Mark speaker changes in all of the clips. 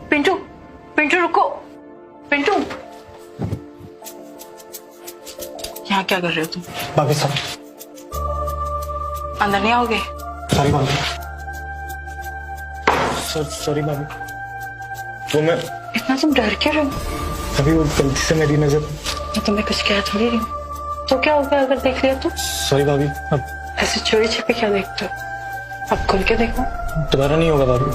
Speaker 1: पिंटू, पिंटू रुको। पिंटू, यहाँ क्या कर रहे हो तुम?
Speaker 2: भाभी साहब।
Speaker 1: अंदर नहीं आओगे?
Speaker 2: सॉरी भाभी। सॉरी भाभी। वो मैं
Speaker 1: इतना तुम डर क्यों रहे हो?
Speaker 2: अभी वो गलती से मेरी नजर।
Speaker 1: मैं तुम्हें कुछ कह थोड़ी रही हूँ। तो क्या होगा अगर देख लिया तो?
Speaker 2: सॉरी भाभी, अब
Speaker 1: ऐसे चोरी छिपे क्या देखते हो? अब खुल के देखो।
Speaker 2: दोबारा नहीं होगा भाभी।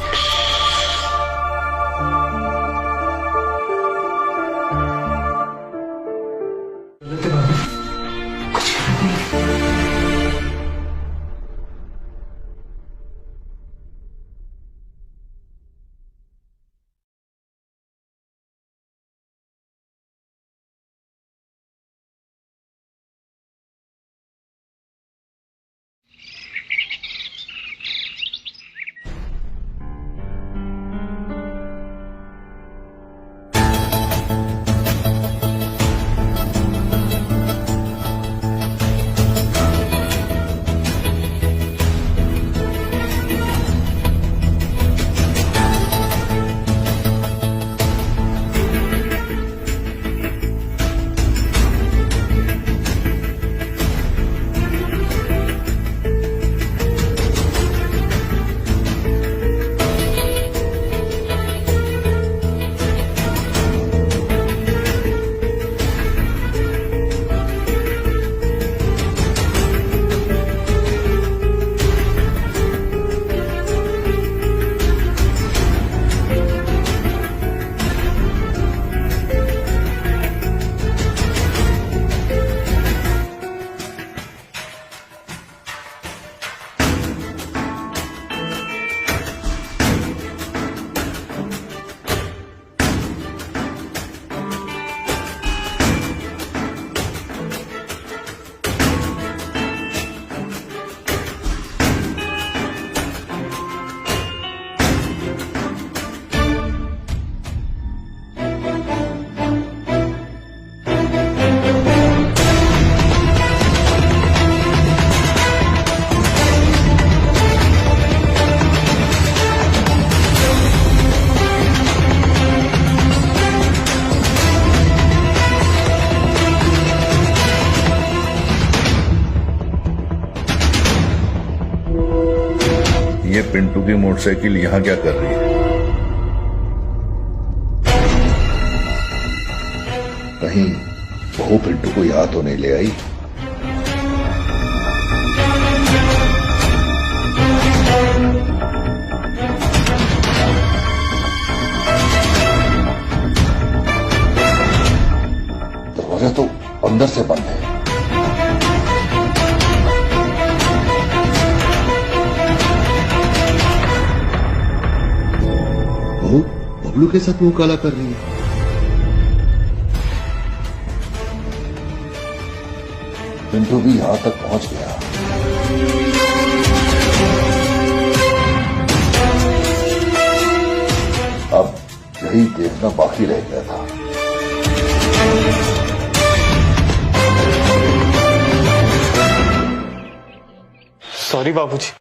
Speaker 3: ये पिंटू की मोटरसाइकिल यहां क्या कर रही है? कहीं बहू पिंटू को याद तो नहीं ले आई? दरवाजा तो अंदर से बंद है। बबलू के साथ मुंह काला कर रही है। पिंटू भी यहां तक पहुंच गया। अब यही देखना बाकी रह गया था।
Speaker 2: सॉरी बाबूजी,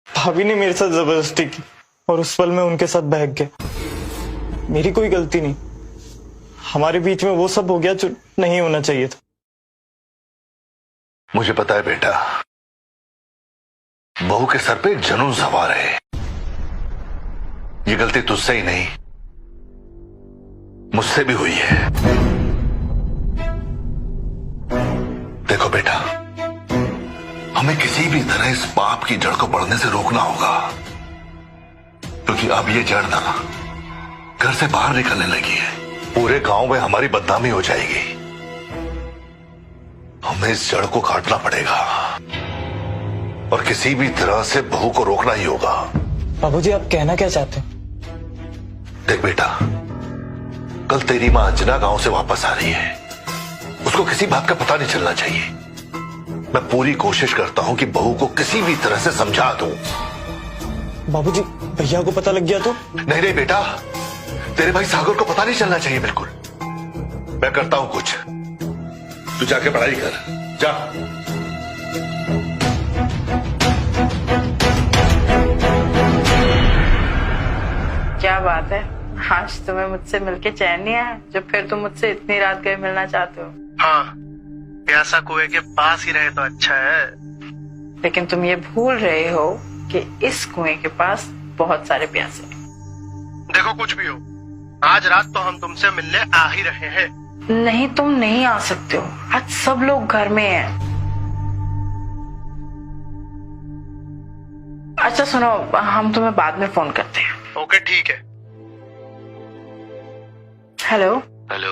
Speaker 2: भाभी ने मेरे साथ जबरदस्ती की और उस पल में उनके साथ बहक गया। मेरी कोई गलती नहीं। हमारे बीच में वो सब हो गया जो नहीं होना चाहिए था।
Speaker 3: मुझे पता है बेटा, बहू के सर पे एक जुनून सवार है। ये गलती तुझसे ही नहीं, मुझसे भी हुई है। देखो बेटा, हमें किसी भी तरह इस पाप की जड़ को बढ़ने से रोकना होगा, क्योंकि अब ये जड़ ना घर से बाहर निकलने लगी है। पूरे गांव में हमारी बदनामी हो जाएगी। हमें इस जड़ को काटना पड़ेगा और किसी भी तरह से बहू को रोकना ही होगा।
Speaker 2: बाबूजी, आप कहना क्या चाहते हैं?
Speaker 3: देख बेटा, कल तेरी मां अंजना गांव से वापस आ रही है। उसको किसी बात का पता नहीं चलना चाहिए। मैं पूरी कोशिश करता हूं कि बहू को किसी भी तरह से समझा दूं।
Speaker 2: बाबूजी, भैया को पता लग गया तो?
Speaker 3: नहीं नहीं बेटा, तेरे भाई सागर को पता नहीं चलना चाहिए बिल्कुल। मैं करता हूं कुछ, तू जाके पढ़ाई कर, जा।
Speaker 1: बात है, आज तुम्हें मुझसे मिलके चैन नहीं आया, जब फिर तुम मुझसे इतनी रात गए मिलना चाहते हो।
Speaker 4: हाँ, प्यासा कुएं के पास ही रहे तो अच्छा है।
Speaker 1: लेकिन तुम ये भूल रहे हो कि इस कुएं के पास बहुत सारे प्यासे हैं।
Speaker 4: देखो कुछ भी हो, आज रात तो हम तुमसे मिलने आ ही रहे हैं।
Speaker 1: नहीं, तुम नहीं आ सकते हो, आज सब लोग घर में हैं। अच्छा सुनो, हम तुम्हें बाद में फोन करते हैं।
Speaker 4: ओके ठीक है।
Speaker 1: हेलो।
Speaker 5: हेलो।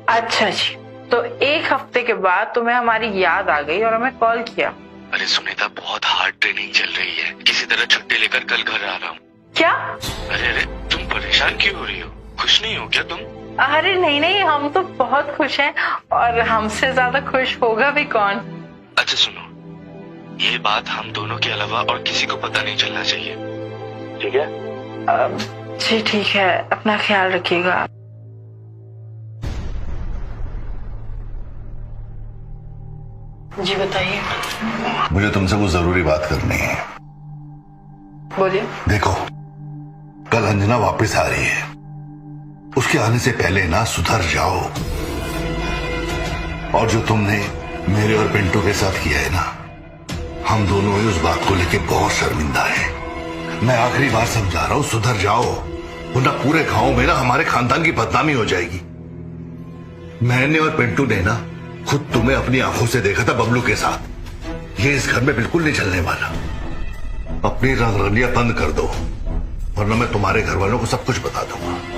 Speaker 1: अच्छा जी, तो एक हफ्ते के बाद तुम्हें हमारी याद आ गई और हमें कॉल किया।
Speaker 5: अरे सुनीता, बहुत हार्ड ट्रेनिंग चल रही है, किसी तरह छुट्टी लेकर कल घर आ रहा हूँ।
Speaker 1: क्या?
Speaker 5: अरे तुम परेशान क्यों हो रही हो? खुश नहीं हो क्या तुम?
Speaker 1: अरे नहीं नहीं, हम तो बहुत खुश हैं, और हमसे ज्यादा खुश होगा भी कौन।
Speaker 5: अच्छा सुनो, ये बात हम दोनों के अलावा और किसी को पता नहीं चलना चाहिए, ठीक है?
Speaker 1: जी ठीक है, अपना ख्याल रखिएगा। जी बताइए।
Speaker 3: मुझे तुमसे वो जरूरी बात करनी है।
Speaker 1: बोलिए।
Speaker 3: देखो, कल अंजना वापस आ रही है, उसके आने से पहले ना सुधर जाओ। और जो तुमने मेरे और पिंटू के साथ किया है ना, हम दोनों ही उस बात को लेके बहुत शर्मिंदा हैं। मैं आखिरी बार समझा रहा हूं, सुधर जाओ, वरना पूरे गांव में ना हमारे खानदान की बदनामी हो जाएगी। मैंने और पिंटू ने ना खुद तुम्हें अपनी आंखों से देखा था बबलू के साथ। ये इस घर में बिल्कुल नहीं चलने वाला। अपनी रंगरलियां बंद कर दो, वरना मैं तुम्हारे घर वालों को सब कुछ बता दूंगा।